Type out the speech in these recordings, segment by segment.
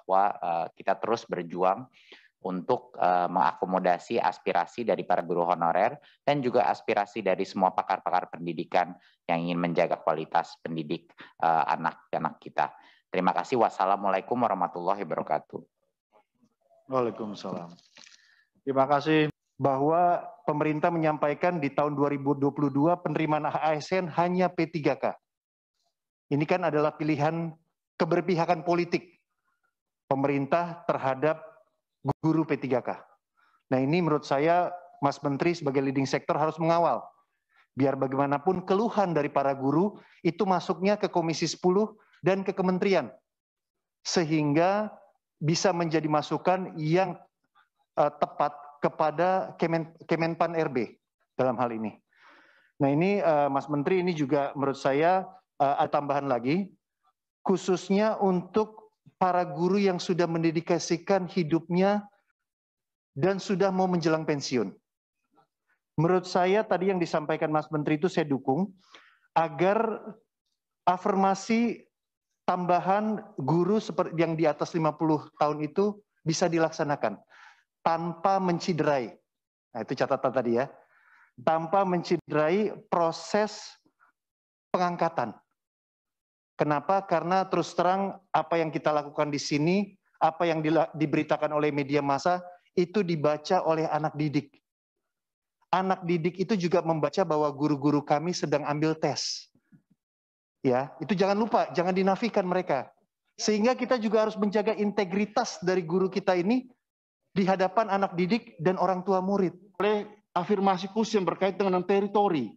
bahwa kita terus berjuang untuk mengakomodasi aspirasi dari para guru honorer dan juga aspirasi dari semua pakar-pakar pendidikan yang ingin menjaga kualitas pendidik anak-anak kita. Terima kasih. Wassalamualaikum warahmatullahi wabarakatuh. Waalaikumsalam. Terima kasih. Bahwa pemerintah menyampaikan di tahun 2022 penerimaan ASN hanya P3K. Ini kan adalah pilihan keberpihakan politik pemerintah terhadap guru P3K. Nah ini menurut saya Mas Menteri sebagai leading sektor harus mengawal. Biar bagaimanapun keluhan dari para guru itu masuknya ke Komisi 10 dan ke kementerian. Sehingga bisa menjadi masukan yang tepat kepada Kemenpan RB dalam hal ini. Nah ini Mas Menteri, ini juga menurut saya ada tambahan lagi, khususnya untuk para guru yang sudah mendedikasikan hidupnya dan sudah mau menjelang pensiun. Menurut saya tadi yang disampaikan Mas Menteri itu saya dukung, agar afirmasi tambahan guru seperti yang di atas 50 tahun itu bisa dilaksanakan tanpa menciderai. Nah, itu catatan tadi ya. Tanpa menciderai proses pengangkatan. Kenapa? Karena terus terang apa yang kita lakukan di sini, apa yang diberitakan oleh media massa itu dibaca oleh anak didik. Anak didik itu juga membaca bahwa guru-guru kami sedang ambil tes. Ya, itu jangan lupa, jangan dinafikan mereka. Sehingga kita juga harus menjaga integritas dari guru kita ini di hadapan anak didik dan orang tua murid. Oleh afirmasi khusus yang berkaitan dengan teritori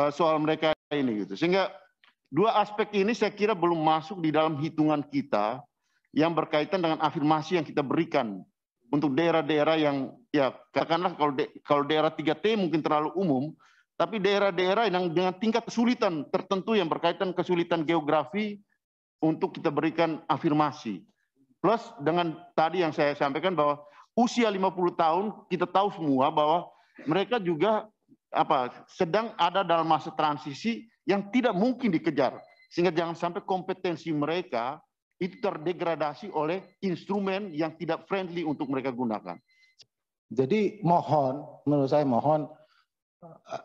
soal mereka ini gitu. Sehingga dua aspek ini saya kira belum masuk di dalam hitungan kita yang berkaitan dengan afirmasi yang kita berikan untuk daerah-daerah yang ya katakanlah kalau daerah 3T mungkin terlalu umum, tapi daerah-daerah yang dengan tingkat kesulitan tertentu yang berkaitan kesulitan geografi untuk kita berikan afirmasi. Plus dengan tadi yang saya sampaikan bahwa usia 50 tahun kita tahu semua bahwa mereka juga sedang ada dalam masa transisi yang tidak mungkin dikejar. Sehingga jangan sampai kompetensi mereka itu terdegradasi oleh instrumen yang tidak friendly untuk mereka gunakan. Jadi menurut saya mohon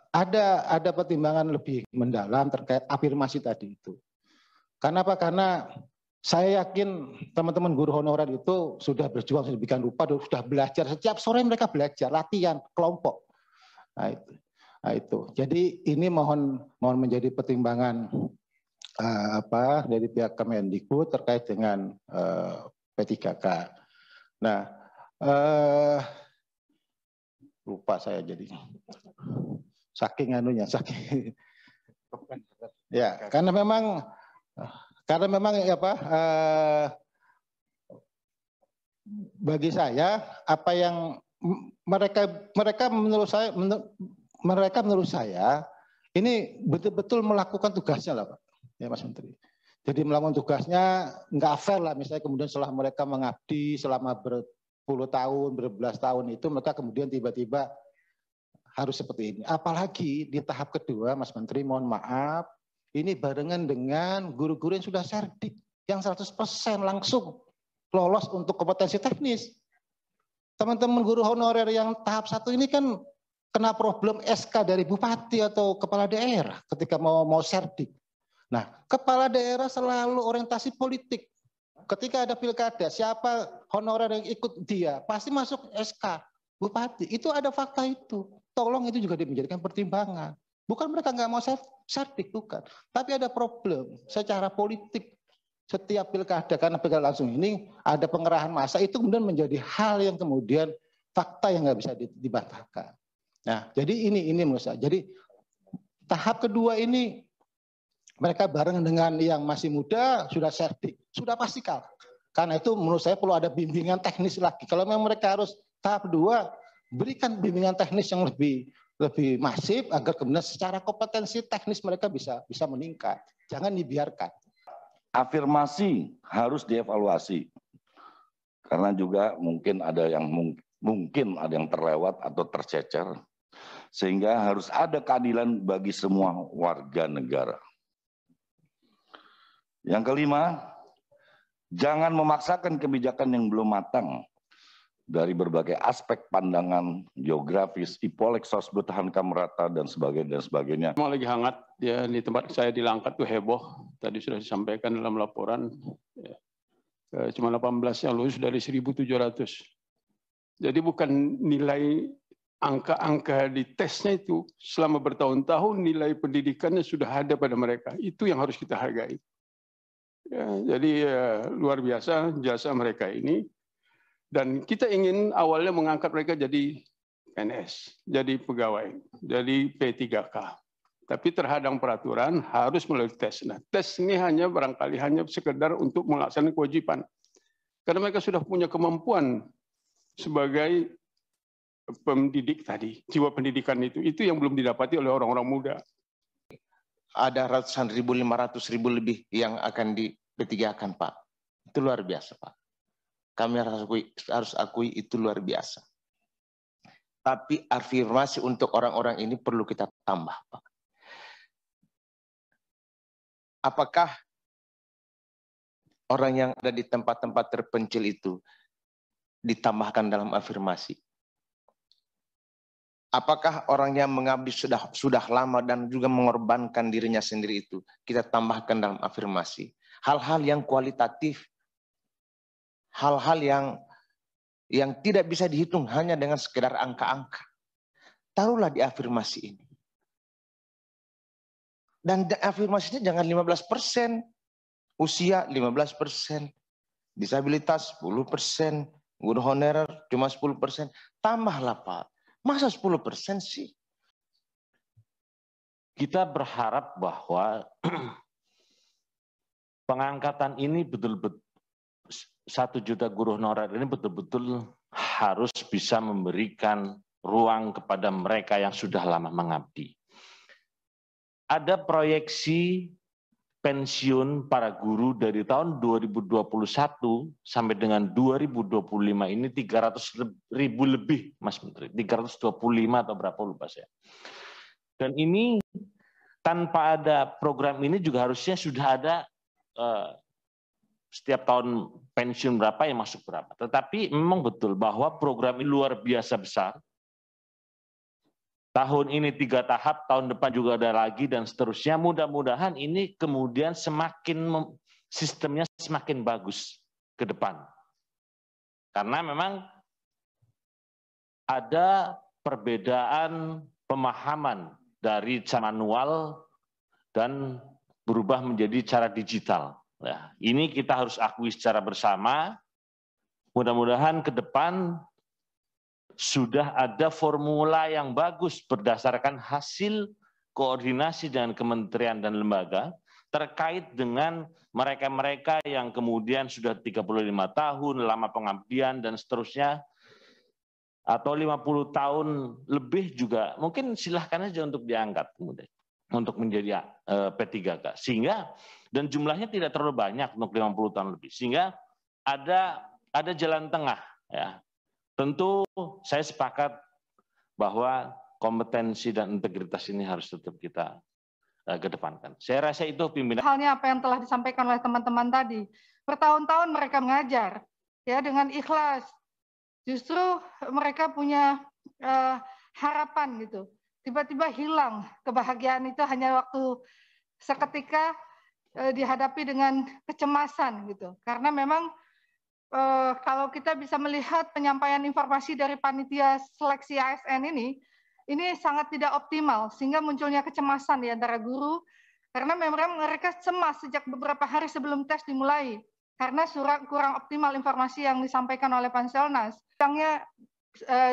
ada pertimbangan lebih mendalam terkait afirmasi tadi itu. Kenapa? Karena saya yakin teman-teman guru honorer itu sudah berjuang sedemikian rupa, sudah belajar setiap sore mereka belajar latihan kelompok. Nah itu. Jadi ini mohon menjadi pertimbangan dari pihak Kemendikbud terkait dengan P3K. Nah lupa saya jadi saking ya karena memang bagi saya apa yang mereka menurut saya ini betul-betul melakukan tugasnya lah Pak ya Mas Menteri. Jadi melakukan tugasnya nggak fair lah misalnya kemudian setelah mereka mengabdi selama berpuluh tahun, berbelas tahun itu mereka kemudian tiba-tiba harus seperti ini. Apalagi di tahap kedua Mas Menteri mohon maaf ini barengan dengan guru-guru yang sudah serdik, yang 100% langsung lolos untuk kompetensi teknis. Teman-teman guru honorer yang tahap 1 ini kan kena problem SK dari bupati atau kepala daerah ketika mau serdik. Nah, kepala daerah selalu orientasi politik. Ketika ada pilkada, siapa honorer yang ikut dia, pasti masuk SK bupati. Itu ada fakta itu. Tolong itu juga menjadikan pertimbangan. Bukan mereka nggak mau serdik, bukan. Tapi ada problem secara politik. Setiap pilkada, karena pilkada langsung ini ada pengerahan massa, itu kemudian menjadi hal yang kemudian fakta yang nggak bisa dibantahkan. Nah, jadi ini menurut saya. Jadi tahap kedua ini mereka bareng dengan yang masih muda sudah serdik, sudah pasti kalah. Karena itu menurut saya perlu ada bimbingan teknis lagi. Kalau memang mereka harus tahap kedua, berikan bimbingan teknis yang lebih masif agar kemudian secara kompetensi teknis mereka bisa meningkat. Jangan dibiarkan. Afirmasi harus dievaluasi. Karena juga mungkin ada yang terlewat atau tercecer. Sehingga harus ada keadilan bagi semua warga negara. Yang kelima, Jangan memaksakan kebijakan yang belum matang dari berbagai aspek pandangan geografis, ipolek, bertahan merata dan sebagainya. Memang lagi hangat ya di tempat saya di Langkat tuh heboh. Tadi sudah disampaikan dalam laporan. Ya. Cuma 18 yang lulus dari 1.700. Jadi bukan nilai angka-angka di tesnya itu selama bertahun-tahun nilai pendidikannya sudah ada pada mereka. Itu yang harus kita hargai. Ya, jadi luar biasa jasa mereka ini. Dan kita ingin awalnya mengangkat mereka jadi PNS, jadi pegawai, jadi P3K. Tapi terhadang peraturan harus melalui tes. Nah, tes ini barangkali hanya sekedar untuk melaksanakan kewajiban. Karena mereka sudah punya kemampuan sebagai pendidik tadi, jiwa pendidikan itu yang belum didapati oleh orang-orang muda. Ada ratusan ribu, 500 ribu lebih yang akan di P3-kan, Pak. Itu luar biasa, Pak. Kami harus akui itu luar biasa. Tapi afirmasi untuk orang-orang ini perlu kita tambah, Pak. Apakah orang yang ada di tempat-tempat terpencil itu ditambahkan dalam afirmasi? Apakah orang yang mengabdi sudah lama dan juga mengorbankan dirinya sendiri itu kita tambahkan dalam afirmasi? Hal-hal yang kualitatif, hal-hal yang tidak bisa dihitung hanya dengan sekedar angka-angka. Taruhlah di afirmasi ini. Dan afirmasinya jangan 15%, usia 15%, disabilitas 10%, guru honorer cuma 10%. Tambahlah, Pak. Masa 10% sih? Kita berharap bahwa pengangkatan ini betul-betul 1 juta guru honorer ini betul-betul harus bisa memberikan ruang kepada mereka yang sudah lama mengabdi. Ada proyeksi pensiun para guru dari tahun 2021 sampai dengan 2025 ini 300.000 lebih, Mas Menteri. 325 atau berapa lupa saya. Dan ini tanpa ada program ini juga harusnya sudah ada setiap tahun pensiun berapa yang masuk berapa. Tetapi memang betul bahwa program ini luar biasa besar. Tahun ini 3 tahap, tahun depan juga ada lagi dan seterusnya. Mudah-mudahan ini kemudian sistemnya semakin bagus ke depan. Karena memang ada perbedaan pemahaman dari cara manual dan berubah menjadi cara digital. Nah, ini kita harus akui secara bersama. Mudah-mudahan ke depan sudah ada formula yang bagus berdasarkan hasil koordinasi dengan kementerian dan lembaga terkait dengan mereka-mereka yang kemudian sudah 35 tahun, lama pengabdian dan seterusnya, atau 50 tahun lebih juga, mungkin silahkan aja untuk diangkat kemudian untuk menjadi P3K. Sehingga, dan jumlahnya tidak terlalu banyak untuk 50 tahun lebih, sehingga ada jalan tengah, ya. Tentu saya sepakat bahwa kompetensi dan integritas ini harus tetap kita kedepankan. Saya rasa itu pimpinan. Halnya apa yang telah disampaikan oleh teman-teman tadi. Bertahun-tahun mereka mengajar ya dengan ikhlas. Justru mereka punya harapan gitu. Tiba-tiba hilang kebahagiaan itu hanya waktu seketika dihadapi dengan kecemasan gitu. Karena memang kalau kita bisa melihat penyampaian informasi dari panitia seleksi ASN ini sangat tidak optimal, sehingga munculnya kecemasan di antara guru, karena memang mereka cemas sejak beberapa hari sebelum tes dimulai, karena kurang optimal informasi yang disampaikan oleh Panselnas. Yang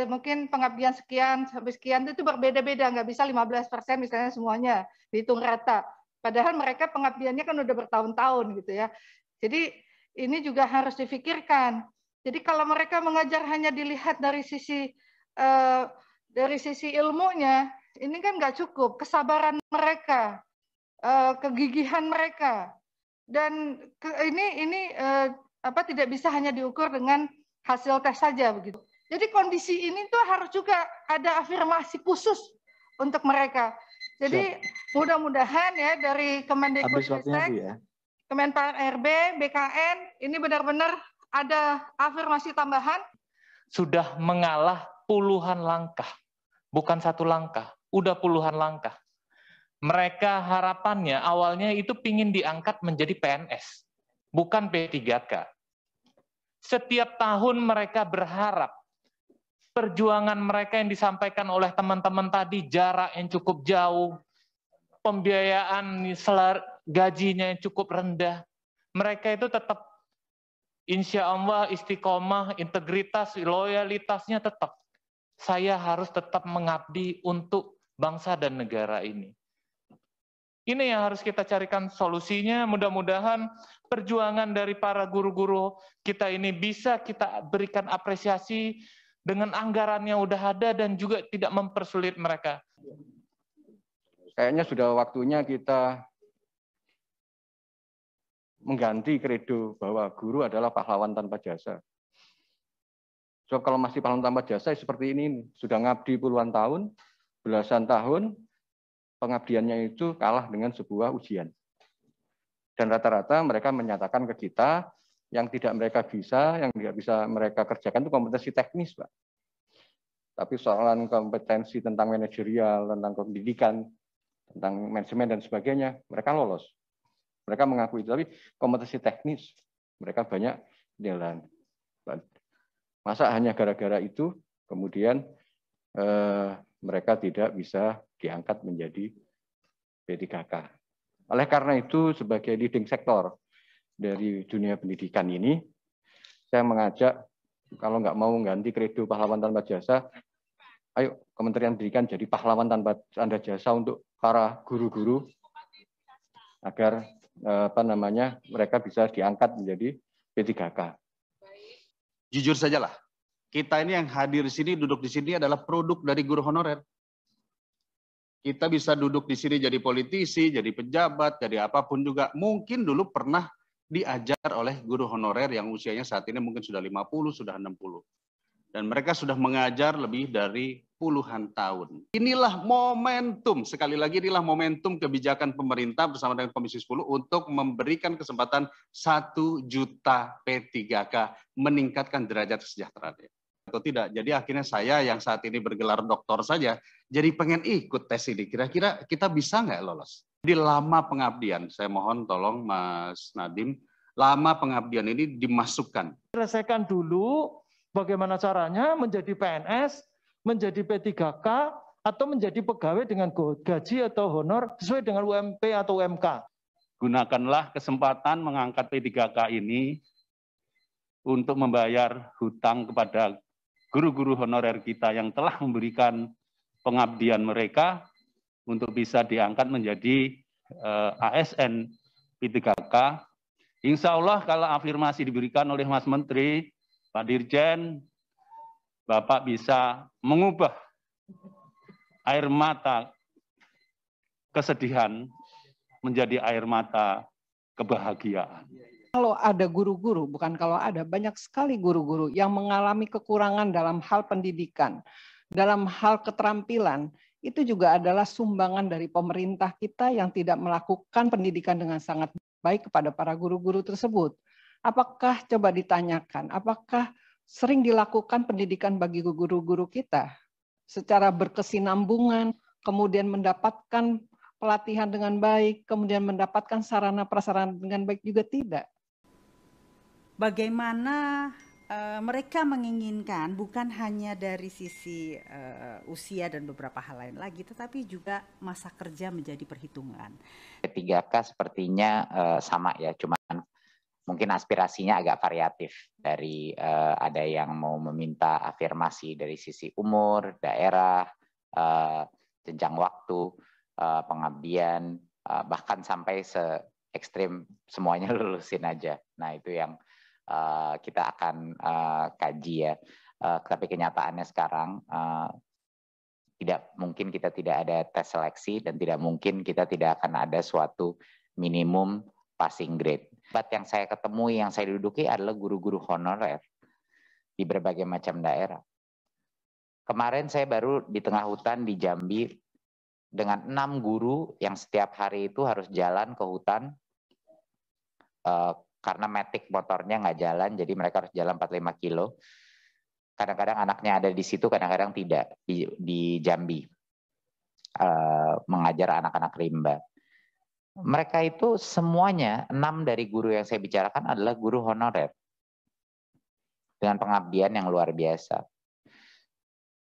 mungkin pengabdian sekian sampai sekian itu berbeda-beda, nggak bisa 15% misalnya semuanya dihitung rata. Padahal mereka pengabdiannya kan udah bertahun-tahun gitu ya. Jadi ini juga harus difikirkan. Jadi kalau mereka mengajar hanya dilihat dari sisi ilmunya, ini kan nggak cukup. Kesabaran mereka, kegigihan mereka, dan ini tidak bisa hanya diukur dengan hasil tes saja begitu. Jadi kondisi ini tuh harus juga ada afirmasi khusus untuk mereka. Jadi mudah-mudahan ya dari Kemendikbudristek Kemenpan RB, BKN, ini benar-benar ada afirmasi tambahan. Sudah mengalah puluhan langkah, bukan satu langkah, udah puluhan langkah. Mereka harapannya awalnya itu pingin diangkat menjadi PNS, bukan P3K. Setiap tahun mereka berharap perjuangan mereka yang disampaikan oleh teman-teman tadi, jarak yang cukup jauh, pembiayaan gajinya yang cukup rendah, mereka itu tetap insya Allah istiqomah, integritas, loyalitasnya tetap. Saya harus tetap mengabdi untuk bangsa dan negara ini. Ini yang harus kita carikan solusinya. Mudah-mudahan perjuangan dari para guru-guru kita ini bisa kita berikan apresiasi dengan anggaran yang udah ada dan juga tidak mempersulit mereka. Kayaknya sudah waktunya kita mengganti kredo bahwa guru adalah pahlawan tanpa jasa. Sebab kalau masih pahlawan tanpa jasa seperti ini, sudah ngabdi puluhan tahun, belasan tahun, pengabdiannya itu kalah dengan sebuah ujian. Dan rata-rata mereka menyatakan ke kita, yang tidak mereka bisa, yang tidak bisa mereka kerjakan itu kompetensi teknis, Pak. Tapi soalan kompetensi tentang manajerial, tentang pendidikan, tentang manajemen dan sebagainya, mereka lolos. Mereka mengakui itu, tapi kompetensi teknis mereka banyak jalan. Masa hanya gara-gara itu kemudian mereka tidak bisa diangkat menjadi P3K. Oleh karena itu sebagai leading sektor dari dunia pendidikan ini, saya mengajak kalau nggak mau ganti kredo pahlawan tanpa jasa, ayo Kementerian Pendidikan jadi pahlawan tanpa tanda jasa untuk para guru-guru agar mereka bisa diangkat menjadi P3K. Jujur sajalah, kita ini yang hadir di sini, duduk di sini adalah produk dari guru honorer. Kita bisa duduk di sini jadi politisi, jadi pejabat, jadi apapun juga. Mungkin dulu pernah diajar oleh guru honorer yang usianya saat ini mungkin sudah 50, sudah 60. Dan mereka sudah mengajar lebih dari puluhan tahun. Inilah momentum, sekali lagi inilah momentum kebijakan pemerintah bersama dengan Komisi 10 untuk memberikan kesempatan 1 juta P3K meningkatkan derajat kesejahteraan. Atau tidak, jadi akhirnya saya yang saat ini bergelar doktor saja, jadi pengen ikut tes ini. Kira-kira kita bisa nggak lolos? Jadi lama pengabdian, saya mohon tolong Mas Nadiem, lama pengabdian ini dimasukkan. Selesaikan dulu bagaimana caranya menjadi PNS, menjadi P3K, atau menjadi pegawai dengan gaji atau honor sesuai dengan UMP atau UMK. Gunakanlah kesempatan mengangkat P3K ini untuk membayar hutang kepada guru-guru honorer kita yang telah memberikan pengabdian mereka untuk bisa diangkat menjadi ASN P3K. Insya Allah kalau afirmasi diberikan oleh Mas Menteri, Pak Dirjen, Bapak bisa mengubah air mata kesedihan menjadi air mata kebahagiaan. Kalau ada guru-guru, bukan kalau ada, banyak sekali guru-guru yang mengalami kekurangan dalam hal pendidikan, dalam hal keterampilan, itu juga adalah sumbangan dari pemerintah kita yang tidak melakukan pendidikan dengan sangat baik kepada para guru-guru tersebut. Apakah coba ditanyakan, apakah sering dilakukan pendidikan bagi guru-guru kita secara berkesinambungan, kemudian mendapatkan pelatihan dengan baik, kemudian mendapatkan sarana prasarana dengan baik juga tidak? Bagaimana mereka menginginkan bukan hanya dari sisi usia dan beberapa hal lain lagi, tetapi juga masa kerja menjadi perhitungan. P3K sepertinya sama ya, cuman mungkin aspirasinya agak variatif. Dari ada yang mau meminta afirmasi dari sisi umur, daerah, jenjang waktu, pengabdian, bahkan sampai se-ekstrim semuanya lulusin aja. Nah itu yang kita akan kaji ya. Tapi kenyataannya sekarang tidak mungkin kita tidak ada tes seleksi dan tidak mungkin kita tidak akan ada suatu minimum passing grade. Yang saya ketemui, yang saya duduki adalah guru-guru honorer di berbagai macam daerah. Kemarin saya baru di tengah hutan di Jambi dengan 6 guru yang setiap hari itu harus jalan ke hutan karena matic motornya nggak jalan, jadi mereka harus jalan 45 kilo. Kadang-kadang anaknya ada di situ, kadang-kadang tidak di Jambi, mengajar anak-anak rimba. Mereka itu semuanya, 6 dari guru yang saya bicarakan adalah guru honorer dengan pengabdian yang luar biasa.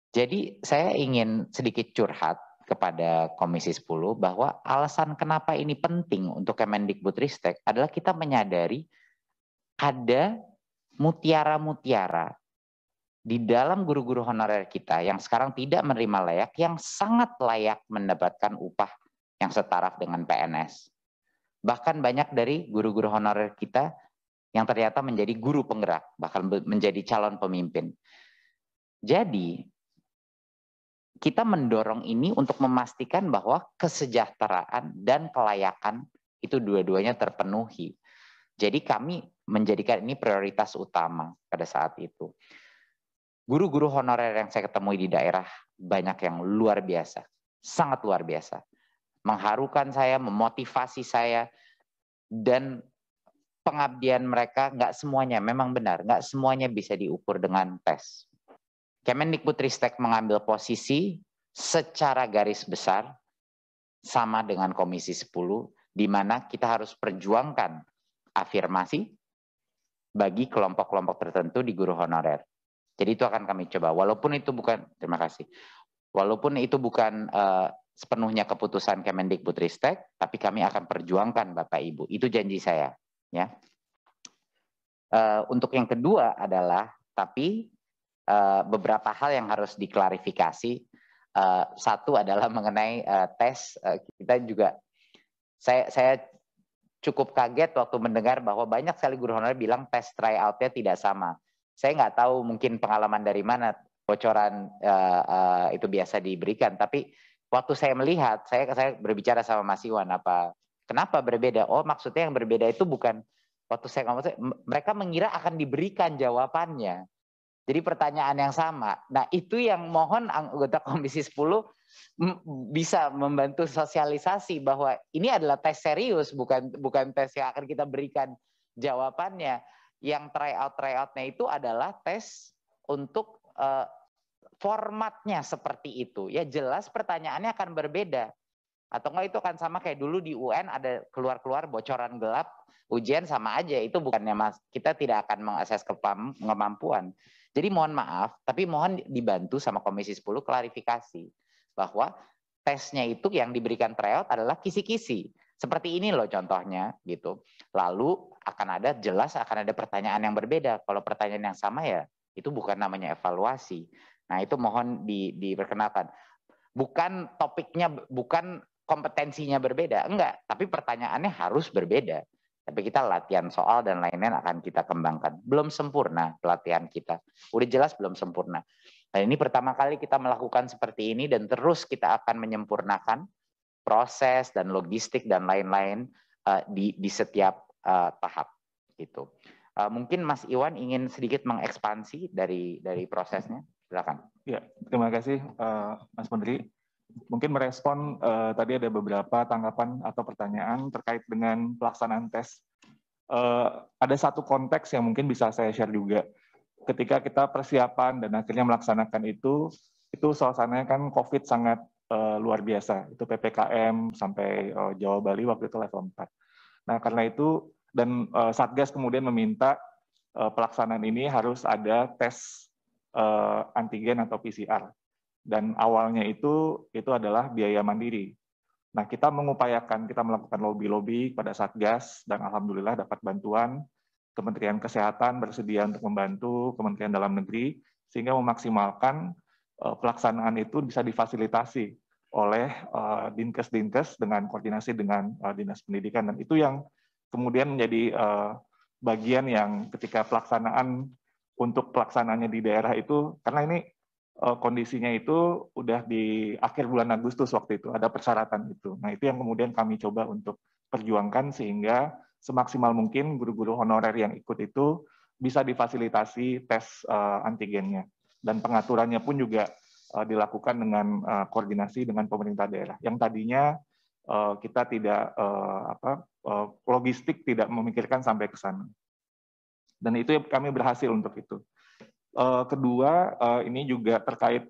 Jadi saya ingin sedikit curhat kepada Komisi 10 bahwa alasan kenapa ini penting untuk Kemendikbudristek adalah kita menyadari ada mutiara-mutiara di dalam guru-guru honorer kita yang sekarang tidak menerima layak, yang sangat layak mendapatkan upah yang setara dengan PNS. Bahkan banyak dari guru-guru honorer kita yang ternyata menjadi guru penggerak, bahkan menjadi calon pemimpin. Jadi, kita mendorong ini untuk memastikan bahwa kesejahteraan dan kelayakan itu dua-duanya terpenuhi. Jadi kami menjadikan ini prioritas utama pada saat itu. Guru-guru honorer yang saya ketemui di daerah banyak yang luar biasa, sangat luar biasa. Mengharukan saya, memotivasi saya, dan pengabdian mereka nggak semuanya, memang benar, nggak semuanya bisa diukur dengan tes. Kemendikbudristek mengambil posisi secara garis besar sama dengan Komisi 10, di mana kita harus perjuangkan afirmasi bagi kelompok-kelompok tertentu di guru honorer. Jadi itu akan kami coba, walaupun itu bukan, terima kasih, walaupun itu bukan sepenuhnya keputusan Kemendikbudristek, tapi kami akan perjuangkan Bapak Ibu. Itu janji saya. Ya. Untuk yang kedua adalah, tapi beberapa hal yang harus diklarifikasi. Satu adalah mengenai tes. Kita juga, saya cukup kaget waktu mendengar bahwa banyak sekali guru honorer bilang tes tryout-nya tidak sama. Saya nggak tahu mungkin pengalaman dari mana bocoran itu biasa diberikan. Tapi waktu saya melihat, saya berbicara sama Mas Iwan, kenapa berbeda? Oh, maksudnya yang berbeda itu bukan, waktu saya ngomong, mereka mengira akan diberikan jawabannya. Jadi pertanyaan yang sama. Nah, itu yang mohon anggota Komisi 10 bisa membantu sosialisasi bahwa ini adalah tes serius, bukan tes yang akan kita berikan jawabannya. Yang tryout-tryoutnya itu adalah tes untuk formatnya seperti itu. Ya jelas pertanyaannya akan berbeda. Atau enggak itu akan sama kayak dulu di UN ada keluar-keluar bocoran gelap, ujian sama aja. Itu bukannya kita tidak akan mengakses kemampuan. Jadi mohon maaf, tapi mohon dibantu sama Komisi 10 klarifikasi bahwa tesnya itu yang diberikan tryout adalah kisi-kisi. Seperti ini loh contohnya gitu. Lalu jelas akan ada pertanyaan yang berbeda. Kalau pertanyaan yang sama ya itu bukan namanya evaluasi. Nah, itu mohon diperkenalkan. Bukan topiknya, bukan kompetensinya berbeda, enggak, tapi pertanyaannya harus berbeda. Tapi kita latihan soal dan lain-lain akan kita kembangkan. Belum sempurna pelatihan kita. Udah jelas belum sempurna. Nah, ini pertama kali kita melakukan seperti ini dan terus kita akan menyempurnakan proses dan logistik dan lain-lain di setiap tahap gitu. Mungkin Mas Iwan ingin sedikit mengekspansi dari prosesnya. Silakan. Ya, terima kasih Mas Menteri. Mungkin merespon tadi ada beberapa tanggapan atau pertanyaan terkait dengan pelaksanaan tes. Ada satu konteks yang mungkin bisa saya share juga. Ketika kita persiapan dan akhirnya melaksanakan itu suasananya kan COVID sangat luar biasa. Itu PPKM sampai Jawa Bali waktu itu level 4. Nah, karena itu dan Satgas kemudian meminta pelaksanaan ini harus ada tes antigen atau PCR. Dan awalnya itu adalah biaya mandiri. Nah, kita melakukan lobby-lobby pada Satgas dan alhamdulillah dapat bantuan. Kementerian Kesehatan bersedia untuk membantu Kementerian Dalam Negeri sehingga memaksimalkan pelaksanaan itu bisa difasilitasi oleh Dinkes dengan koordinasi dengan Dinas Pendidikan, dan itu yang kemudian menjadi bagian yang ketika pelaksanaannya di daerah itu, karena ini kondisinya itu udah di akhir bulan Agustus waktu itu, ada persyaratan itu. Nah, itu yang kemudian kami coba untuk perjuangkan sehingga semaksimal mungkin guru-guru honorer yang ikut itu bisa difasilitasi tes antigennya. Dan pengaturannya pun juga dilakukan dengan koordinasi dengan pemerintah daerah. Yang tadinya kita tidak logistik tidak memikirkan sampai ke sana. Dan itu kami berhasil untuk itu. Kedua, ini juga terkait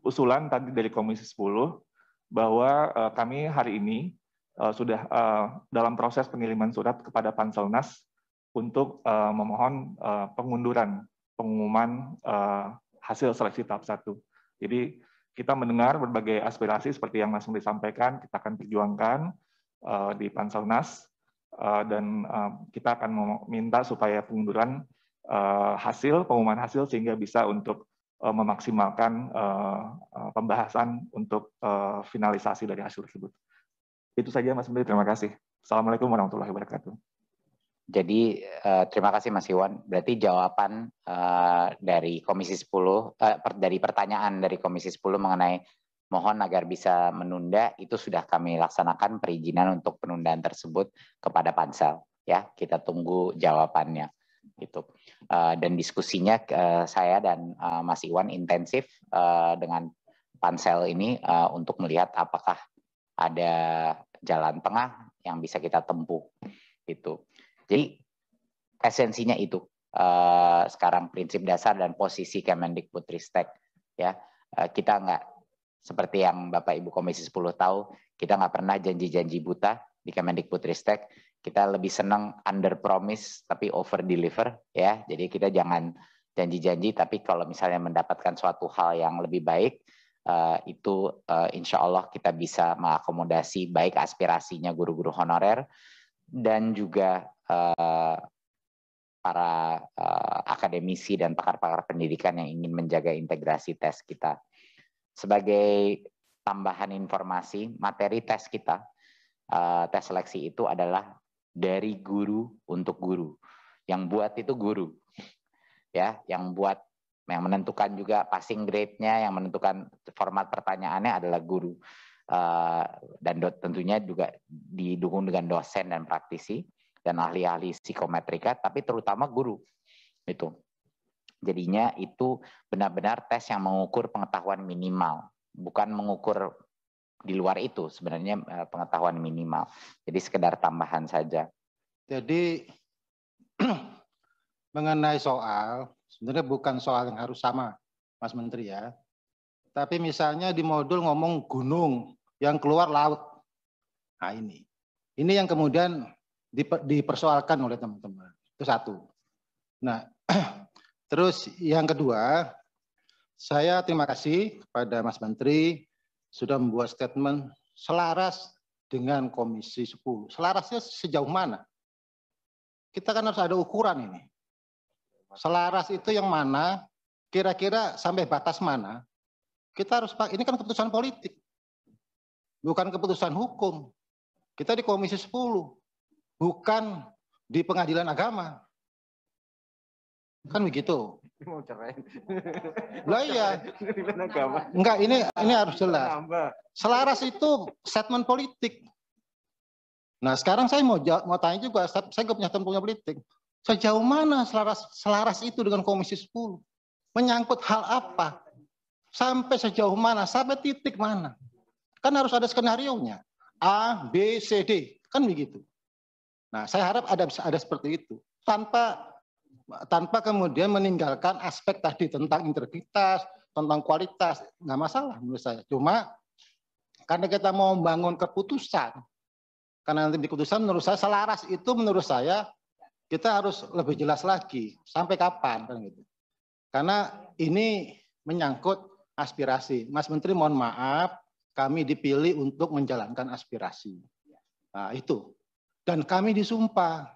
usulan tadi dari Komisi 10 bahwa kami hari ini sudah dalam proses pengiriman surat kepada Panselnas untuk memohon pengunduran pengumuman hasil seleksi tahap 1. Jadi kita mendengar berbagai aspirasi seperti yang Mas Menteri sampaikan, kita akan perjuangkan di Panselnas dan kita akan meminta supaya pengunduran pengumuman hasil sehingga bisa untuk memaksimalkan pembahasan untuk finalisasi dari hasil tersebut. Itu saja Mas Menteri, terima kasih. Assalamualaikum warahmatullahi wabarakatuh. Jadi terima kasih Mas Iwan. Berarti jawaban dari Komisi 10 dari pertanyaan dari Komisi 10 mengenai mohon agar bisa menunda itu sudah kami laksanakan perizinan untuk penundaan tersebut kepada Pansel. Ya, kita tunggu jawabannya. Gitu. Dan diskusinya saya dan Mas Iwan intensif dengan Pansel ini untuk melihat apakah ada jalan tengah yang bisa kita tempuh. Gitu. Jadi esensinya itu sekarang prinsip dasar dan posisi Kemendikbudristek ya, kita nggak seperti yang Bapak Ibu Komisi 10 tahu, kita nggak pernah janji-janji buta di Kemendikbudristek. Kita lebih senang under promise tapi over deliver ya. Jadi kita jangan janji-janji tapi kalau misalnya mendapatkan suatu hal yang lebih baik itu insya Allah kita bisa mengakomodasi baik aspirasinya guru-guru honorer dan juga para akademisi dan pakar-pakar pendidikan yang ingin menjaga integrasi tes kita. Sebagai tambahan informasi, materi tes kita, tes seleksi itu adalah dari guru untuk guru. Yang buat itu guru. Ya, yang menentukan juga passing grade-nya, yang menentukan format pertanyaannya adalah guru. Dan tentunya juga didukung dengan dosen dan praktisi dan ahli-ahli psikometrika, tapi terutama guru. Itu. Jadinya itu benar-benar tes yang mengukur pengetahuan minimal, bukan mengukur di luar itu sebenarnya pengetahuan minimal. Jadi sekedar tambahan saja. Jadi mengenai soal, sebenarnya bukan soal yang harus sama, Mas Menteri ya. Tapi misalnya di modul ngomong gunung, yang keluar laut. Nah ini yang kemudian dipersoalkan oleh teman-teman. Itu satu. Nah, terus yang kedua, saya terima kasih kepada Mas Menteri sudah membuat statement selaras dengan Komisi 10. Selarasnya sejauh mana? Kita kan harus ada ukuran ini. Selaras itu yang mana? Kira-kira sampai batas mana? Kita harus, ini kan keputusan politik, bukan keputusan hukum. Kita di Komisi 10, bukan di pengadilan agama. Kan begitu. Mau cerai. Lah iya. Enggak, ini harus jelas. Selaras itu statement politik. Nah sekarang saya mau tanya juga, saya nggak punya statement politik. Sejauh mana selaras itu dengan Komisi 10? Menyangkut hal apa? Sampai sejauh mana? Sampai titik mana? Kan harus ada skenario-nya. A, B, C, D. Kan begitu. Nah, saya harap ada seperti itu. Tanpa kemudian meninggalkan aspek tadi tentang integritas, tentang kualitas. Nggak masalah menurut saya. Cuma karena kita mau membangun keputusan, karena nanti di keputusan menurut saya selaras itu menurut saya kita harus lebih jelas lagi. Sampai kapan? Kan gitu. Karena ini menyangkut aspirasi. Mas Menteri mohon maaf, kami dipilih untuk menjalankan aspirasi. Nah itu. Dan kami disumpah.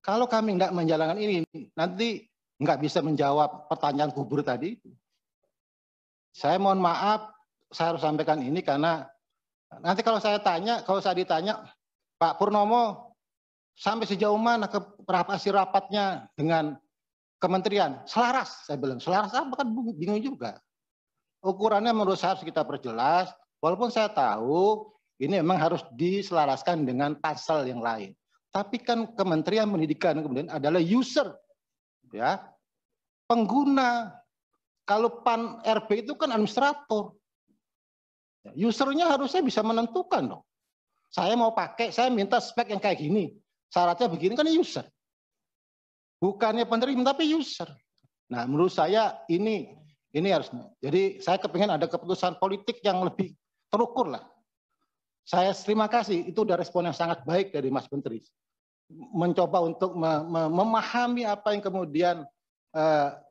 Kalau kami nggak menjalankan ini, nanti nggak bisa menjawab pertanyaan kubur tadi. Saya mohon maaf, saya harus sampaikan ini karena nanti kalau saya ditanya, Pak Purnomo, sampai sejauh mana hasil rapatnya dengan kementerian? Selaras, saya bilang. Selaras apa? Kan bingung juga. Ukurannya menurut saya harus kita perjelas, walaupun saya tahu ini memang harus diselaraskan dengan pasal yang lain. Tapi kan Kementerian Pendidikan kemudian adalah user, ya, pengguna. Kalau PAN RB itu kan administrator. Usernya harusnya bisa menentukan dong. Saya mau pakai, saya minta spek yang kayak gini. Syaratnya begini kan user. Bukannya penerima tapi user. Nah, menurut saya ini harusnya. Jadi saya kepingin ada keputusan politik yang lebih terukur lah. Saya terima kasih, itu udah respon yang sangat baik dari Mas Menteri. Mencoba untuk memahami apa yang kemudian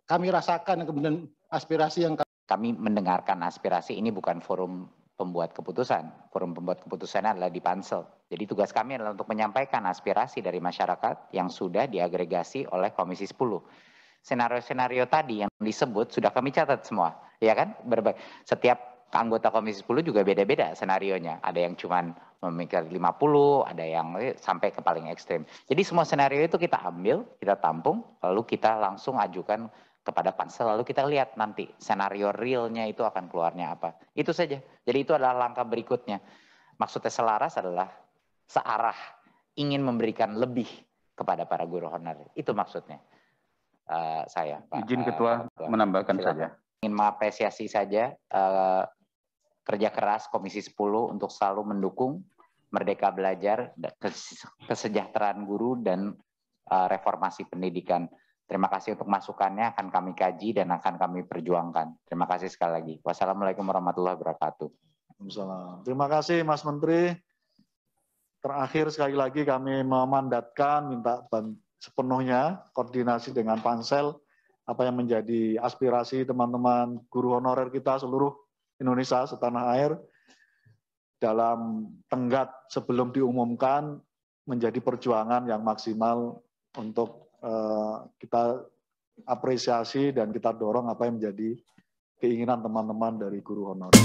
kami rasakan, kemudian aspirasi yang kami mendengarkan aspirasi. Ini bukan forum pembuat keputusan. Forum pembuat keputusan adalah di Pansel. Jadi tugas kami adalah untuk menyampaikan aspirasi dari masyarakat yang sudah diagregasi oleh Komisi 10. Senario-senario tadi yang disebut sudah kami catat semua, ya kan? Setiap anggota Komisi 10 juga beda-beda senarionya. Ada yang cuman memikir 50, ada yang sampai ke paling ekstrim. Jadi semua senario itu kita ambil, kita tampung, lalu kita langsung ajukan kepada Pansel, lalu kita lihat nanti senario realnya itu akan keluarnya apa. Itu saja. Jadi itu adalah langkah berikutnya. Maksudnya selaras adalah searah, ingin memberikan lebih kepada para guru honorer. Itu maksudnya. Saya, Pak. Izin Ketua menambahkan saja. Ingin mengapresiasi saja kerja keras Komisi 10 untuk selalu mendukung Merdeka Belajar, kesejahteraan guru, dan reformasi pendidikan. Terima kasih untuk masukannya, akan kami kaji dan akan kami perjuangkan. Terima kasih sekali lagi. Wassalamualaikum warahmatullahi wabarakatuh. Terima kasih Mas Menteri. Terakhir sekali lagi kami memandatkan minta sepenuhnya koordinasi dengan Pansel apa yang menjadi aspirasi teman-teman guru honorer kita seluruh Indonesia setanah air dalam tenggat sebelum diumumkan menjadi perjuangan yang maksimal untuk kita apresiasi dan kita dorong apa yang menjadi keinginan teman-teman dari guru honorer.